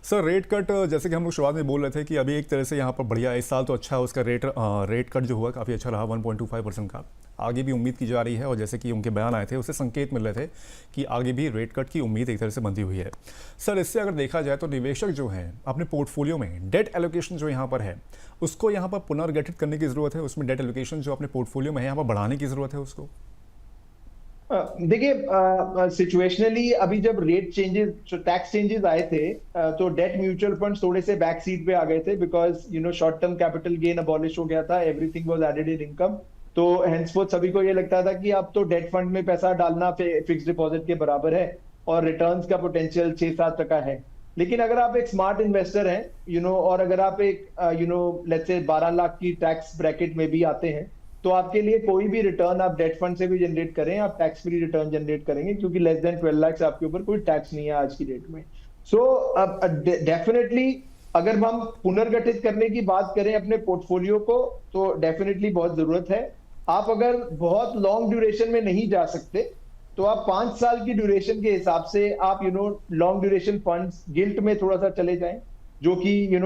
Sir rate cut जैसे कि हम लोग शुरुआत में बोल रहे थे कि अभी एक तरह से यहाँ पर बढ़िया इस साल तो अच्छा उसका रेट कट जो हुआ काफ़ी अच्छा रहा 1.25% का। आगे भी उम्मीद की जा रही है और जैसे कि उनके बयान आए थे उससे संकेत मिल रहे थे कि आगे भी रेट कट की उम्मीद एक तरह से बंधी हुई है। सर इससे अगर देखा जाए तो निवेशक जो हैं अपने पोर्टफोलियो में डेट एलोकेशन जो यहाँ पर है उसको यहाँ पर पुनर्गठित करने की ज़रूरत है। उसमें डेट एलोकेशन जो अपने पोर्टफोलियो में है यहाँ पर बढ़ाने की ज़रूरत है उसको। देखिए सिचुएशनली अभी जब रेट चेंजेस टैक्स चेंजेस आए थे तो डेट म्यूचुअल फंड थोड़े से बैक सीट पे आ गए थे because short term capital gain abolish हो गया था, everything was added in income. तो हेंसफोर्थ सभी को ये लगता था कि अब तो डेट फंड में पैसा डालना फिक्स डिपॉजिट के बराबर है और रिटर्न्स का पोटेंशियल 6-7% है। लेकिन अगर आप एक स्मार्ट इन्वेस्टर हैं और अगर आप एक लेट्स से 12 लाख की टैक्स ब्रैकेट में भी आते हैं तो आपके लिए कोई भी रिटर्न आप डेट फंड से भी जनरेट करें, आप टैक्स फ्री रिटर्न जनरेट करेंगे क्योंकि लेस देन 12 लाख आपके ऊपर कोई टैक्स नहीं है आज की डेट में। सो डेफिनेटली अगर हम पुनर्गठित करने की बात करें अपने पोर्टफोलियो को तो डेफिनेटली बहुत जरूरत है। आप अगर बहुत लॉन्ग ड्यूरेशन में नहीं जा सकते तो आप 5 साल की ड्यूरेशन के हिसाब से आप लॉन्ग ड्यूरेशन फंड्स गिल्ट में थोड़ा सा चले जाएं जो कि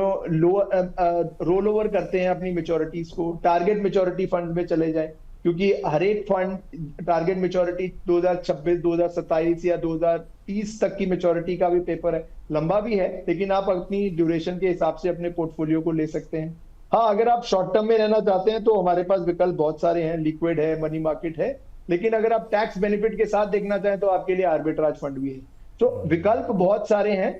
रोल ओवर करते हैं अपनी मेच्योरिटीज को, टारगेट मेच्योरिटी फंड में चले जाएं क्योंकि हर एक फंड टारगेट मेच्योरिटी 2026, 2027 या 2030 तक की मेच्योरिटी का भी पेपर है, लंबा भी है लेकिन आप अपनी ड्यूरेशन के हिसाब से अपने पोर्टफोलियो को ले सकते हैं। हाँ, अगर आप शॉर्ट टर्म में रहना चाहते हैं तो हमारे पास विकल्प बहुत सारे हैं, लिक्विड है, मनी मार्केट है, लेकिन अगर आप टैक्स बेनिफिट के साथ देखना चाहें तो आपके लिए आर्बिट्राज फंड भी है। तो विकल्प बहुत सारे हैं।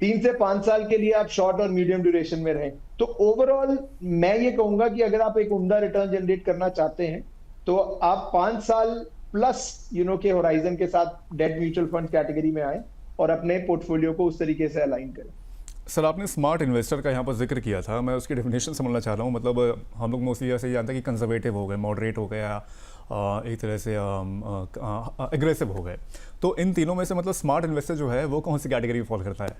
3 से 5 साल के लिए आप शॉर्ट और मीडियम ड्यूरेशन में रहें तो ओवरऑल मैं ये कहूंगा कि अगर आप एक उम्दा रिटर्न जनरेट करना चाहते हैं तो आप 5 साल प्लस के होराइजन के साथ डेट म्यूचुअल फंड कैटेगरी में आए और अपने पोर्टफोलियो को उस तरीके से अलाइन करें। सर आपने स्मार्ट इन्वेस्टर का यहाँ पर जिक्र किया था, मैं उसकी डेफिनेशन समझना चाह रहा हूँ। मतलब हम लोग मोस्टली ऐसे जानते हैं कि कंजर्वेटिव हो गए, मॉडरेट हो गया, एक तरह से एग्रेसिव हो गए। तो इन तीनों में से मतलब स्मार्ट इन्वेस्टर जो है वो कौन सी कैटेगरी में फॉल करता है?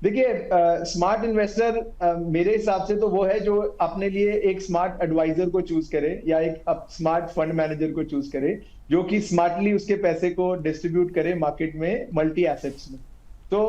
देखिए स्मार्ट इन्वेस्टर मेरे हिसाब से तो वो है जो अपने लिए एक स्मार्ट एडवाइजर को चूज करे या एक स्मार्ट फंड मैनेजर को चूज करे जो कि स्मार्टली उसके पैसे को डिस्ट्रीब्यूट करे मार्केट में मल्टी एसेट्स में। तो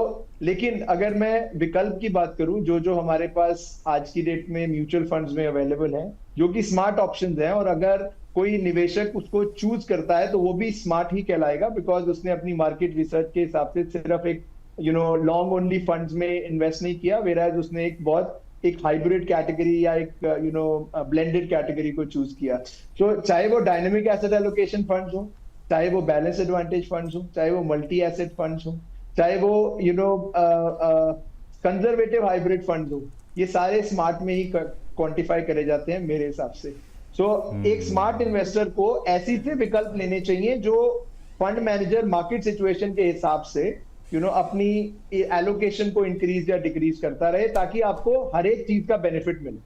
लेकिन अगर मैं विकल्प की बात करूं जो जो हमारे पास आज की डेट में म्यूचुअल फंड्स में अवेलेबल हैं जो कि स्मार्ट ऑप्शंस हैं और अगर कोई निवेशक उसको चूज करता है तो वो भी स्मार्ट ही कहलाएगा बिकॉज उसने अपनी मार्केट रिसर्च के हिसाब से सिर्फ एक लॉन्ग ओनली फंड्स में इन्वेस्ट नहीं किया, वेराज उसने एक हाइब्रिड कैटेगरी या एक ब्लेंडेड कैटेगरी को चूज किया। तो चाहे वो डायनेमिक एसेट एलोकेशन फंड्स हो, चाहे वो बैलेंस एडवांटेज फंड्स हो, चाहे वो मल्टी एसेट फंड्स हो, चाहे वो कंजर्वेटिव हाइब्रिड फंड्स हो, ये सारे स्मार्ट में ही क्वांटिफाई करे जाते हैं मेरे हिसाब से। सो एक स्मार्ट इन्वेस्टर को ऐसी से विकल्प लेने चाहिए जो फंड मैनेजर मार्केट सिचुएशन के हिसाब से अपनी एलोकेशन को इंक्रीज या डिक्रीज करता रहे ताकि आपको हर एक चीज का बेनिफिट मिले।